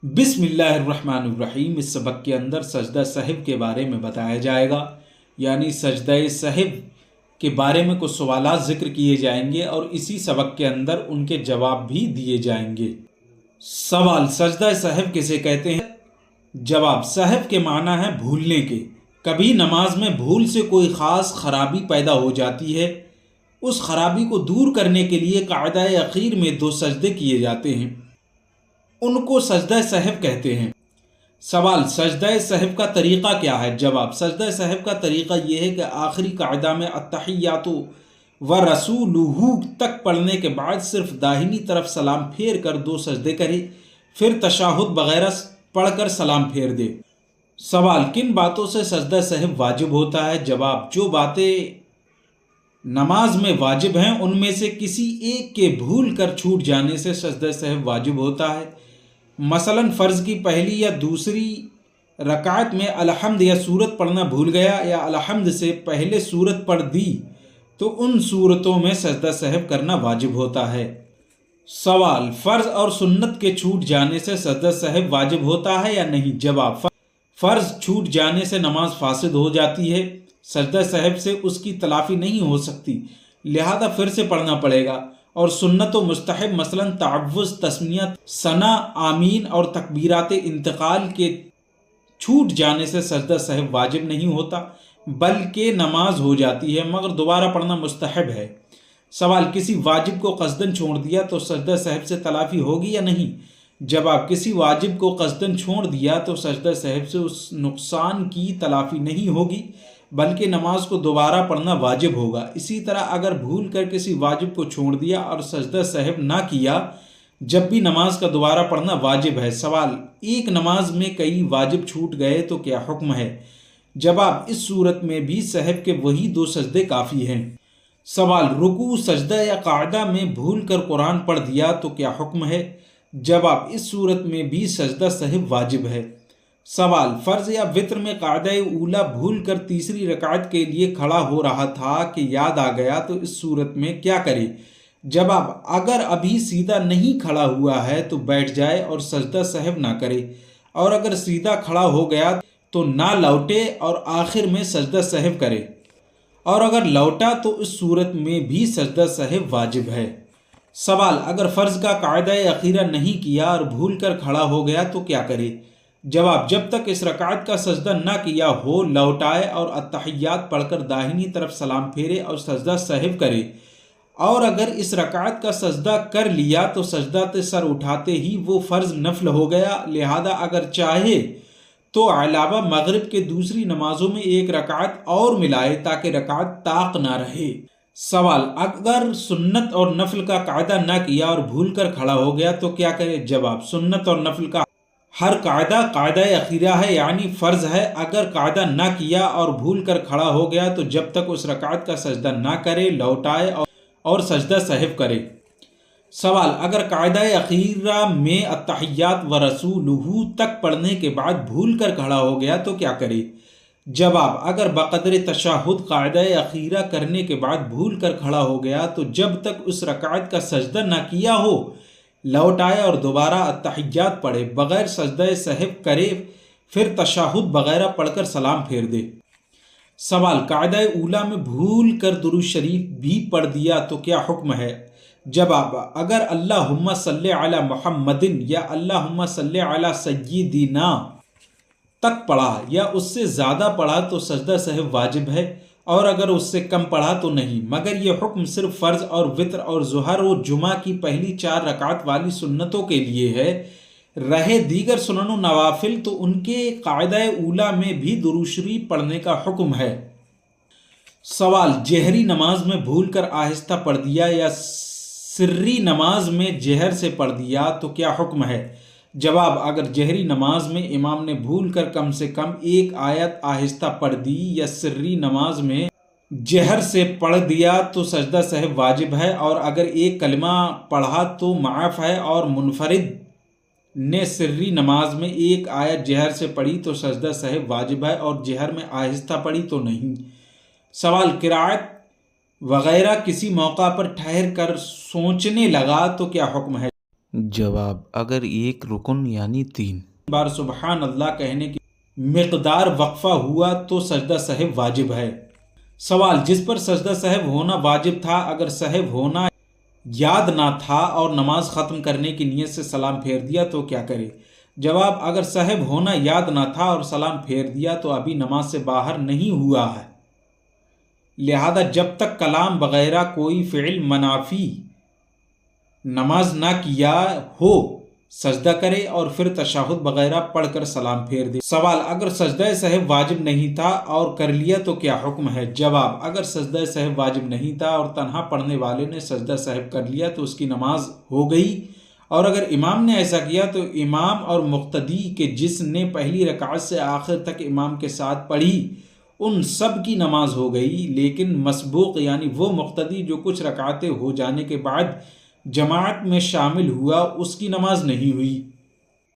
بسم اللہ الرحمن الرحیم۔ اس سبق کے اندر سجدہ سہو کے بارے میں بتایا جائے گا، یعنی سجدہ سہو کے بارے میں کچھ سوالات ذکر کیے جائیں گے اور اسی سبق کے اندر ان کے جواب بھی دیے جائیں گے۔ سوال: سجدہ سہو کسے کہتے ہیں؟ جواب: سہو کے معنی ہے بھولنے کے۔ کبھی نماز میں بھول سے کوئی خاص خرابی پیدا ہو جاتی ہے، اس خرابی کو دور کرنے کے لیے قاعدہ اخیر میں 2 سجدے کیے جاتے ہیں، ان کو سجدہ سہو کہتے ہیں۔ سوال: سجدہ سہو کا طریقہ کیا ہے؟ جواب: سجدہ سہو کا طریقہ یہ ہے کہ آخری قاعدہ میں التحیات و رسولہ تک پڑھنے کے بعد صرف داہنی طرف سلام پھیر کر 2 سجدے کرے، پھر تشہد وغیرہ پڑھ کر سلام پھیر دے۔ سوال: کن باتوں سے سجدہ سہو واجب ہوتا ہے؟ جواب: جو باتیں نماز میں واجب ہیں ان میں سے کسی ایک کے بھول کر چھوٹ جانے سے سجدہ سہو واجب ہوتا ہے۔ مثلاً فرض کی پہلی یا دوسری رکعت میں الحمد یا سورت پڑھنا بھول گیا یا الحمد سے پہلے سورت پڑھ دی تو ان صورتوں میں سجدہ سہو کرنا واجب ہوتا ہے۔ سوال: فرض اور سنت کے چھوٹ جانے سے سجدہ سہو واجب ہوتا ہے یا نہیں؟ جواب: فرض چھوٹ جانے سے نماز فاسد ہو جاتی ہے، سجدہ سہو سے اس کی تلافی نہیں ہو سکتی، لہذا پھر سے پڑھنا پڑے گا۔ اور سنت و مستحب مثلاً تعوذ، تسمیہ، ثنا، آمین اور تکبیرات انتقال کے چھوٹ جانے سے سجدہ سہو واجب نہیں ہوتا بلکہ نماز ہو جاتی ہے، مگر دوبارہ پڑھنا مستحب ہے۔ سوال: کسی واجب کو قصداً چھوڑ دیا تو سجدہ سہو سے تلافی ہوگی یا نہیں؟ جواب: کسی واجب کو قصداً چھوڑ دیا تو سجدہ سہو سے اس نقصان کی تلافی نہیں ہوگی بلکہ نماز کو دوبارہ پڑھنا واجب ہوگا۔ اسی طرح اگر بھول کر کسی واجب کو چھوڑ دیا اور سجدہ سہو نہ کیا، جب بھی نماز کا دوبارہ پڑھنا واجب ہے۔ سوال: ایک نماز میں کئی واجب چھوٹ گئے تو کیا حکم ہے؟ جواب: اس صورت میں بھی سہو کے وہی 2 سجدے کافی ہیں۔ سوال: رکوع، سجدہ یا قاعدہ میں بھول کر قرآن پڑھ دیا تو کیا حکم ہے؟ جواب: اس صورت میں بھی سجدہ سہو واجب ہے۔ سوال: فرض یا وتر میں قاعدہ اولا بھول کر تیسری رکعت کے لیے کھڑا ہو رہا تھا کہ یاد آ گیا تو اس صورت میں کیا کرے؟ جواب: اگر ابھی سیدھا نہیں کھڑا ہوا ہے تو بیٹھ جائے اور سجدہ سہو نہ کرے، اور اگر سیدھا کھڑا ہو گیا تو نہ لوٹے اور آخر میں سجدہ سہو کرے، اور اگر لوٹا تو اس صورت میں بھی سجدہ سہو واجب ہے۔ سوال: اگر فرض کا قاعدہ اخیرہ نہیں کیا اور بھول کر کھڑا ہو گیا تو کیا کرے؟ جواب: جب تک اس رکعت کا سجدہ نہ کیا ہو لوٹائے اور التحیات پڑھ کر داہنی طرف سلام پھیرے اور سجدہ سہو کرے، اور اگر اس رکعت کا سجدہ کر لیا تو سجدہ سے سر اٹھاتے ہی وہ فرض نفل ہو گیا، لہذا اگر چاہے تو علاوہ مغرب کے دوسری نمازوں میں 1 رکعت اور ملائے تاکہ رکعت طاق نہ رہے۔ سوال: اگر سنت اور نفل کا قاعدہ نہ کیا اور بھول کر کھڑا ہو گیا تو کیا کرے؟ جواب: سنت اور نفل کا ہر قاعدہ قاعدہ اخیرہ ہے، یعنی فرض ہے۔ اگر قاعدہ نہ کیا اور بھول کر کھڑا ہو گیا تو جب تک اس رکعت کا سجدہ نہ کرے لوٹائے اور سجدہ سہو کرے۔ سوال: اگر قاعدہ اخیرہ میں التحیات و رسولہ تک پڑھنے کے بعد بھول کر کھڑا ہو گیا تو کیا کرے؟ جواب: اگر بقدر تشہد قاعدہ اخیرہ کرنے کے بعد بھول کر کھڑا ہو گیا تو جب تک اس رکعت کا سجدہ نہ کیا ہو لوٹائے اور دوبارہ التحیات پڑھے، بغیر سجدہ سہو کرے، پھر تشہد وغیرہ پڑھ کر سلام پھیر دے۔ سوال: قاعدہ اولا میں بھول کر درود شریف بھی پڑھ دیا تو کیا حکم ہے؟ جواب: اگر اللہم صلی علی محمد یا اللہم صلی علی سیدنا تک پڑھا یا اس سے زیادہ پڑھا تو سجدہ سہو واجب ہے، اور اگر اس سے کم پڑھا تو نہیں، مگر یہ حکم صرف فرض اور وتر اور ظہر و جمعہ کی پہلی 4 رکعت والی سنتوں کے لیے ہے، رہے دیگر سنن و نوافل تو ان کے قاعدہ اولا میں بھی درود شریف پڑھنے کا حکم ہے۔ سوال: جہری نماز میں بھول کر آہستہ پڑھ دیا یا سری نماز میں جہر سے پڑھ دیا تو کیا حکم ہے؟ جواب: اگر جہری نماز میں امام نے بھول کر کم سے کم 1 آیت آہستہ پڑھ دی یا سری نماز میں جہر سے پڑھ دیا تو سجدہ سہو واجب ہے، اور اگر 1 کلمہ پڑھا تو معاف ہے، اور منفرد نے سری نماز میں 1 آیت جہر سے پڑھی تو سجدہ سہو واجب ہے اور جہر میں آہستہ پڑھی تو نہیں۔ سوال: قرأت وغیرہ کسی موقع پر ٹھہر کر سوچنے لگا تو کیا حکم ہے؟ جواب: اگر ایک رکن یعنی 3 بار سبحان اللہ کہنے کی مقدار وقفہ ہوا تو سجدہ سہو واجب ہے۔ سوال: جس پر سجدہ سہو ہونا واجب تھا، اگر سہو ہونا یاد نہ تھا اور نماز ختم کرنے کی نیت سے سلام پھیر دیا تو کیا کرے؟ جواب: اگر سہو ہونا یاد نہ تھا اور سلام پھیر دیا تو ابھی نماز سے باہر نہیں ہوا ہے، لہذا جب تک کلام وغیرہ کوئی فعل منافی نماز نہ کیا ہو سجدہ کرے اور پھر تشہد وغیرہ پڑھ کر سلام پھیر دے۔ سوال: اگر سجدہ سہو واجب نہیں تھا اور کر لیا تو کیا حکم ہے؟ جواب: اگر سجدہ سہو واجب نہیں تھا اور تنہا پڑھنے والے نے سجدہ سہو کر لیا تو اس کی نماز ہو گئی، اور اگر امام نے ایسا کیا تو امام اور مقتدی کے جس نے پہلی رکعت سے آخر تک امام کے ساتھ پڑھی ان سب کی نماز ہو گئی، لیکن مسبوق یعنی وہ مقتدی جو کچھ رکعتیں ہو جانے کے بعد جماعت میں شامل ہوا اس کی نماز نہیں ہوئی۔